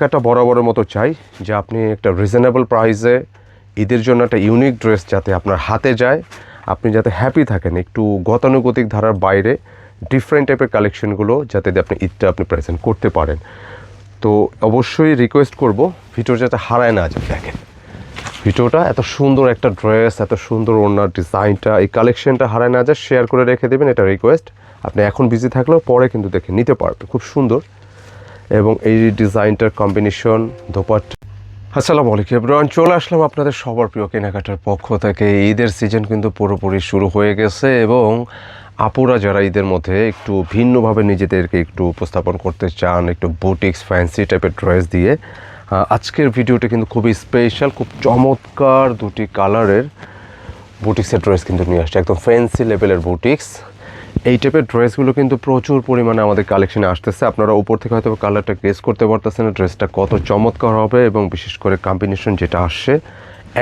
একটা বরাবরের মতো চাই যে আপনি একটা রিজনেবল প্রাইসে ঈদের জন্য একটা ইউনিক ড্রেস যাতে আপনার হাতে যায়, আপনি যাতে হ্যাপি থাকেন, একটু গতানুগতিক ধারার বাইরে ডিফারেন্ট টাইপের কালেকশনগুলো যাতে আপনি ঈদটা আপনি প্রেজেন্ট করতে পারেন। তো অবশ্যই রিকোয়েস্ট করব ভিডিও যাতে হারায় না যায়। দেখেন ভিডিওটা এত সুন্দর একটা ড্রেস, এত সুন্দর ওড়নার ডিজাইনটা, এই কালেকশনটা হারায় না যায়, শেয়ার করে রেখে দেবেন, এটা রিকোয়েস্ট। আপনি এখন বিজি থাকলেও পরে কিন্তু দেখে নিতে পারবেন, খুব সুন্দর। এবং এই ডিজাইনটার কম্বিনেশন দোপাট্টা। আসসালামু আলাইকুম এভরিওয়ান, চলে আসলাম আপনাদের সবার প্রিয় কেনাকাটার পক্ষ থেকে। ঈদের সিজন কিন্তু পুরোপুরি শুরু হয়ে গেছে এবং আপুরা যারা ঈদের মধ্যে একটু ভিন্নভাবে নিজেদেরকে একটু উপস্থাপন করতে চান, একটু বুটিক্স ফ্যান্সি টাইপের ড্রেস দিয়ে, আজকের ভিডিওটা কিন্তু খুবই স্পেশাল, খুব চমৎকার দুটি কালারের বুটিক্সের ড্রেস কিন্তু নিয়ে আসছে, একদম ফ্যান্সি লেভেলের বুটিক্স। এই টাইপের ড্রেসগুলো কিন্তু প্রচুর পরিমাণে আমাদের কালেকশনে আসতেছে। আপনারা উপর থেকে হয়তো কালারটা গেস করতে পারতেছেন ড্রেসটা কত চমৎকার হবে, এবং বিশেষ করে কম্বিনেশন যেটা আসছে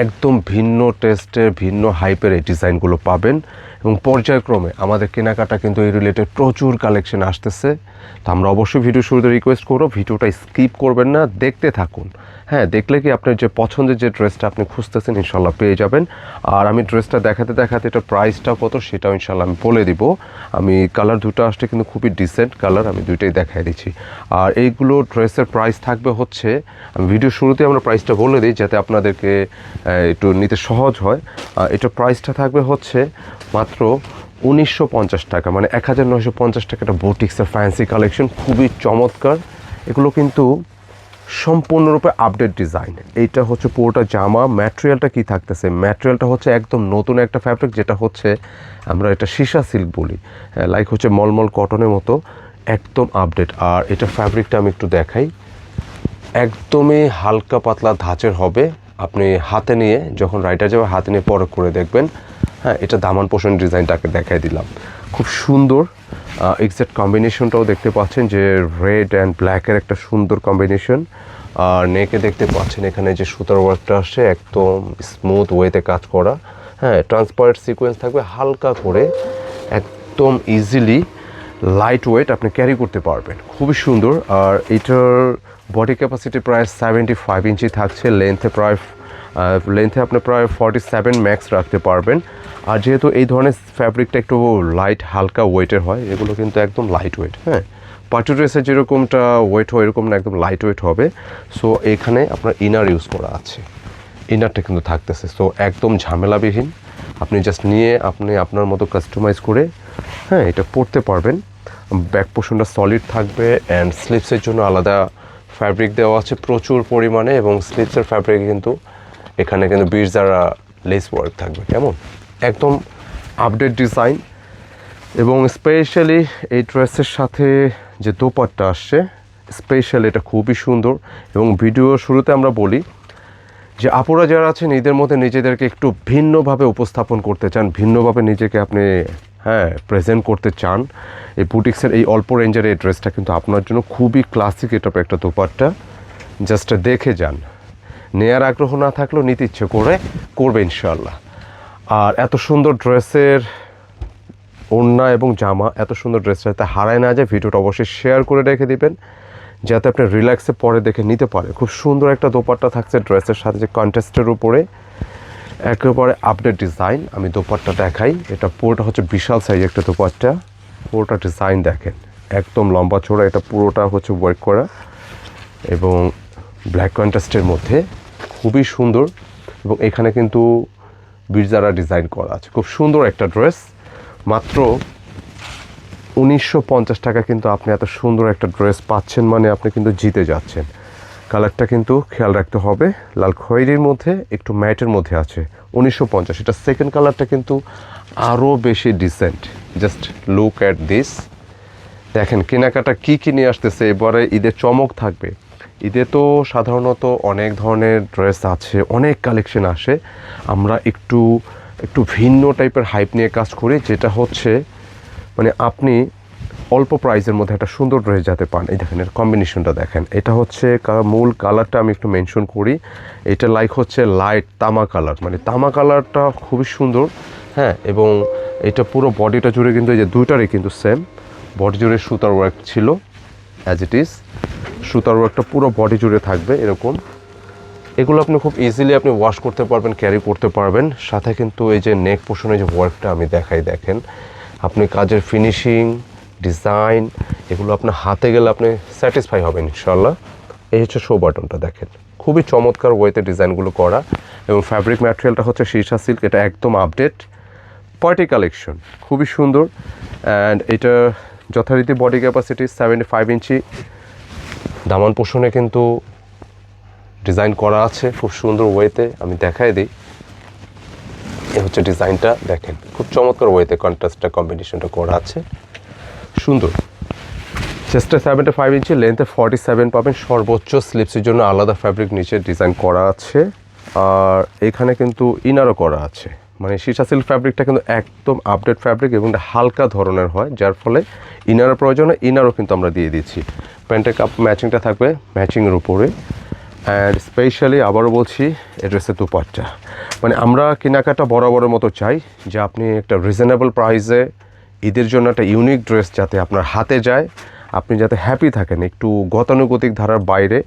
একদম ভিন্ন টেস্টের, ভিন্ন হাইপের এই ডিজাইনগুলো পাবেন। এবং পর্যায়ক্রমে আমাদের কেনাকাটা কিন্তু এই রিলেটেড প্রচুর কালেকশন আসতেছে। তো আমরা অবশ্যই ভিডিও শুরুতে রিকোয়েস্ট করবো ভিডিওটা স্কিপ করবেন না, দেখতে থাকুন। হ্যাঁ, দেখলে কি আপনার যে পছন্দের যে ড্রেসটা আপনি খুঁজতেছেন ইনশাল্লাহ পেয়ে যাবেন। আর আমি ড্রেসটা দেখাতে দেখাতে এটার প্রাইসটা কত সেটাও ইনশাল্লাহ আমি বলে দিব। আমি কালার দুটো আসছে কিন্তু খুবই ডিসেন্ট কালার, আমি দুইটাই দেখাই দিচ্ছি। আর এইগুলো ড্রেসের প্রাইস থাকবে হচ্ছে, আমি ভিডিও শুরুতে আমরা প্রাইসটা বলে দিই যাতে আপনাদেরকে একটু নিতে সহজ হয়। এটার প্রাইসটা থাকবে হচ্ছে মাত্র 1950 টাকা, মানে 1950 টাকা। একটা বুটিক্সের ফ্যান্সি কালেকশন, খুবই চমৎকার। এগুলো কিন্তু সম্পূর্ণরূপে আপডেট ডিজাইন। এইটা হচ্ছে পুরোটা জামা। ম্যাটেরিয়ালটা কি থাকতেছে, ম্যাটেরিয়ালটা হচ্ছে একদম নতুন একটা ফ্যাব্রিক, যেটা হচ্ছে আমরা এটা সীসা সিল্ক বলি, লাইক হচ্ছে মলমল কটনের মতো, একদম আপডেট। আর এটা ফ্যাব্রিকটা আমি একটু দেখাই, একদমই হালকা পাতলা ধাঁচের হবে। আপনি হাতে নিয়ে যখন রাইডার যাবে হাতে নিয়ে পরে করে দেখবেন। হ্যাঁ, এটা দামান পোষণ ডিজাইনটাকে দেখাই দিলাম, খুব সুন্দর। এক্সাক্ট কম্বিনেশনটাও দেখতে পাচ্ছেন যে রেড অ্যান্ড ব্ল্যাকের একটা সুন্দর কম্বিনেশন। আর নেকে দেখতে পাচ্ছেন এখানে যে সুতার ওয়ার্কটা আসছে একদম স্মুথ ওয়েতে কাজ করা। হ্যাঁ, ট্রান্সপারেন্ট সিকোয়েন্স থাকবে হালকা করে, একদম ইজিলি লাইট ওয়েট আপনি ক্যারি করতে পারবেন, খুবই সুন্দর। আর এটার বডি ক্যাপাসিটি প্রায় 75 ইঞ্চি থাকছে, লেন্থে আপনি প্রায় 47 ম্যাক্স রাখতে পারবেন। আর যেহেতু এই ধরনের ফ্যাব্রিকটা একটু লাইট হালকা ওয়েটের হয়, এগুলো কিন্তু একদম লাইট ওয়েট। হ্যাঁ, পার্টি ড্রেসের যেরকমটা ওয়েট হয় এরকম না, একদম লাইট ওয়েট হবে। সো এখানে আপনার ইনার ইউজ করা আছে, ইনারটা কিন্তু থাকতেছে। সো একদম ঝামেলাবিহীন, আপনি জাস্ট নিয়ে আপনি আপনার মতো কাস্টমাইজ করে হ্যাঁ এটা পরতে পারবেন। ব্যাক পোর্শনটা সলিড থাকবে অ্যান্ড স্লিপসের জন্য আলাদা ফ্যাব্রিক দেওয়া আছে প্রচুর পরিমাণে, এবং স্লিপসের ফ্যাব্রিক কিন্তু এখানে কিন্তু বিরজারা লেস ওয়ার্ক থাকবে, কেমন একদম আপডেট ডিজাইন। এবং স্পেশালি এই ড্রেসের সাথে যে দোপাট্টা আসছে স্পেশাল, এটা খুবই সুন্দর। এবং ভিডিও শুরুতে আমরা বলি যে আপুরা যারা আছেন ঈদের মধ্যে নিজেদেরকে একটু ভিন্নভাবে উপস্থাপন করতে চান, ভিন্নভাবে নিজেকে আপনি প্রেজেন্ট করতে চান, এই বুটিক্সের এই অল্প রেঞ্জের এই ড্রেসটা কিন্তু আপনার জন্য খুবই ক্লাসিক এটা একটা দোপাট্টা। জাস্ট দেখে যান, নেয়ার আগ্রহ না থাকলেও নিতে ইচ্ছে করবে ইনশাল্লাহ। আর এত সুন্দর ড্রেসের ওড়না এবং জামা, এত সুন্দর ড্রেসটা যাতে হারায় না যায়, ভিডিওটা অবশ্যই শেয়ার করে রেখে দিবেন যাতে আপনি রিল্যাক্সে পরে দেখে নিতে পারে। খুব সুন্দর একটা দোপাট্টা থাকছে ড্রেসের সাথে, যে কন্ট্রাস্টের উপরে একেবারে আপডেট ডিজাইন। আমি দোপাট্টা দেখাই, এটা পুরোটা হচ্ছে বিশাল সাইজ একটা দোপাট্টা। পুরোটা ডিজাইন দেখেন একদম লম্বা চড়া, এটা পুরোটা হচ্ছে ওয়ার্ক করা এবং ব্ল্যাক কন্ট্রাস্টের মধ্যে, খুবই সুন্দর। এবং এখানে কিন্তু বিরজারা ডিজাইন করা আছে, খুব সুন্দর একটা ড্রেস। মাত্র 1950 টাকা কিন্তু আপনি এত সুন্দর একটা ড্রেস পাচ্ছেন, মানে আপনি কিন্তু জিতে যাচ্ছেন। কালারটা কিন্তু খেয়াল রাখতে হবে, লাল খয়েরির মধ্যে একটু ম্যাটের মধ্যে আছে, 1950। এটা সেকেন্ড কালারটা কিন্তু আরও বেশি decent. Just look at this, দেখেন কেনাকাটা কী কী নিয়ে আসতেছে এবারে। ঈদের চমক থাকবে, ঈদে তো সাধারণত অনেক ধরনের ড্রেস আছে, অনেক কালেকশন আসে। আমরা একটু ভিন্ন টাইপের হাইপ নিয়ে কাজ করি, যেটা হচ্ছে মানে আপনি অল্প প্রাইসের মধ্যে একটা সুন্দর ড্রেস যাতে পান। এই দেখেন এর কম্বিনেশনটা দেখেন, এটা হচ্ছে মূল কালারটা আমি একটু মেনশন করি, এটা লাইক হচ্ছে লাইট তামা কালার, মানে তামা কালারটা খুবই সুন্দর। হ্যাঁ, এবং এটা পুরো বডিটা জুড়ে কিন্তু এই যে দুইটারই কিন্তু সেম বডি জুড়ে সুতার ওয়ার্ক ছিল। অ্যাজ ইট ইজ, সুতারও একটা পুরো বডি জুড়ে থাকবে এরকম। এগুলো আপনি খুব ইজিলি আপনি ওয়াশ করতে পারবেন, ক্যারি করতে পারবেন। সাথে কিন্তু এই যে নেক পোর্শনে যে ওয়ার্কটা আমি দেখাই, দেখেন আপনি কাজের ফিনিশিং, ডিজাইন এগুলো আপনার হাতে গেলে আপনি স্যাটিসফাই হবেন ইনশাল্লাহ। এই হচ্ছে শো বাটনটা, দেখেন খুবই চমৎকার ওয়েতে ডিজাইনগুলো করা, এবং ফ্যাব্রিক ম্যাটেরিয়ালটা হচ্ছে সীসা সিল্ক, এটা একদম আপডেট পার্টি কালেকশন, খুবই সুন্দর। অ্যান্ড এটা যথারীতি বডি ক্যাপাসিটি 75 ইঞ্চি। দামান পোষণে কিন্তু ডিজাইন করা আছে খুব সুন্দর ওয়েতে, আমি দেখাই দিই। এই হচ্ছে ডিজাইনটা, দেখেন খুব চমৎকার ওয়েতে কন্ট্রাস্টটা কম্বিনেশনটা করা আছে, সুন্দর। চেস্টে 75 ইঞ্চি, লেন্থে 47 পাবেন। সর্বোচ্চ স্লিপসের জন্য আলাদা ফ্যাব্রিক নিচে ডিজাইন করা আছে, আর এখানে কিন্তু ইনারও করা আছে। মানে সীসা সিল্ক ফ্যাব্রিকটা কিন্তু একদম আপডেট ফ্যাব্রিক এবং এটা হালকা ধরনের হয়, যার ফলে ইনারের প্রয়োজনে ইনারও কিন্তু আমরা দিয়ে দিচ্ছি। প্যান্টের কাপ ম্যাচিংটা থাকবে ম্যাচিংয়ের উপরে। অ্যান্ড স্পেশালি আবারও বলছি, এই ড্রেসের দুপাট্টা, মানে আমরা কেনাকাটা বরাবরের মতো চাই যে আপনি একটা রিজনেবল প্রাইসে ঈদের জন্য একটা ইউনিক ড্রেস যাতে আপনার হাতে যায়, আপনি যাতে হ্যাপি থাকেন, একটু গতানুগতিক ধারার বাইরে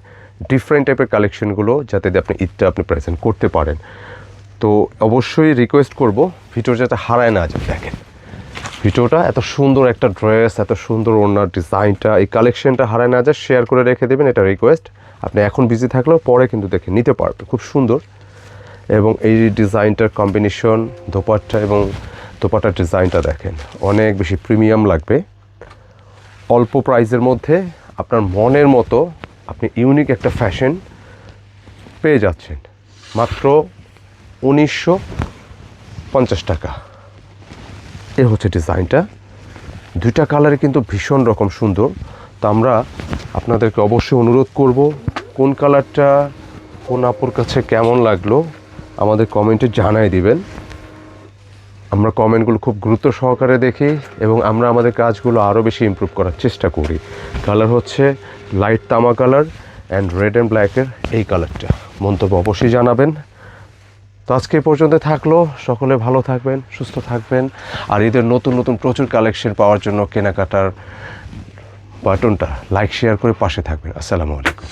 ডিফারেন্ট টাইপের কালেকশনগুলো যাতে আপনি ঈদটা আপনি প্রেজেন্ট করতে পারেন। তো অবশ্যই রিকোয়েস্ট করব ভিডিও যাতে হারায় না যায়। দেখেন ভিডিওটা, এত সুন্দর একটা ড্রেস, এত সুন্দর ওনার ডিজাইনটা, এই কালেকশনটা হারায় না যায়, শেয়ার করে রেখে দেবেন, এটা রিকোয়েস্ট। আপনি এখন বিজি থাকলেও পরে কিন্তু দেখে নিতে পারবেন, খুব সুন্দর। এবং এই ডিজাইনটার কম্বিনেশন, দোপাট্টা এবং দোপাট্টার ডিজাইনটা দেখেন অনেক বেশি প্রিমিয়াম লাগবে। অল্প প্রাইসের মধ্যে আপনার মনের মতো আপনি ইউনিক একটা ফ্যাশন পেয়ে যাচ্ছেন মাত্র 1950 টাকা। এর হচ্ছে ডিজাইনটা, দুইটা কালারে কিন্তু ভীষণ রকম সুন্দর। তো আমরা আপনাদেরকে অবশ্যই অনুরোধ করব, কোন কালারটা কোন আপুর কাছে কেমন লাগলো আমাদের কমেন্টে জানাই দিবেন। আমরা কমেন্টগুলো খুব গুরুত্ব সহকারে দেখি এবং আমরা আমাদের কাজগুলো আরও বেশি ইমপ্রুভ করার চেষ্টা করি। কালার হচ্ছে লাইট তামা কালার অ্যান্ড রেড অ্যান্ড ব্ল্যাকের এই কালারটা। মন্তব্য অবশ্যই জানাবেন। তো আজকে পর্যন্ত থাকলো, সকলে ভালো থাকবেন, সুস্থ থাকবেন, আর এদের নতুন নতুন প্রচুর কালেকশন পাওয়ার জন্য কেনাকাটার বাটনটা লাইক শেয়ার করে পাশে থাকবেন। আসসালামু আলাইকুম।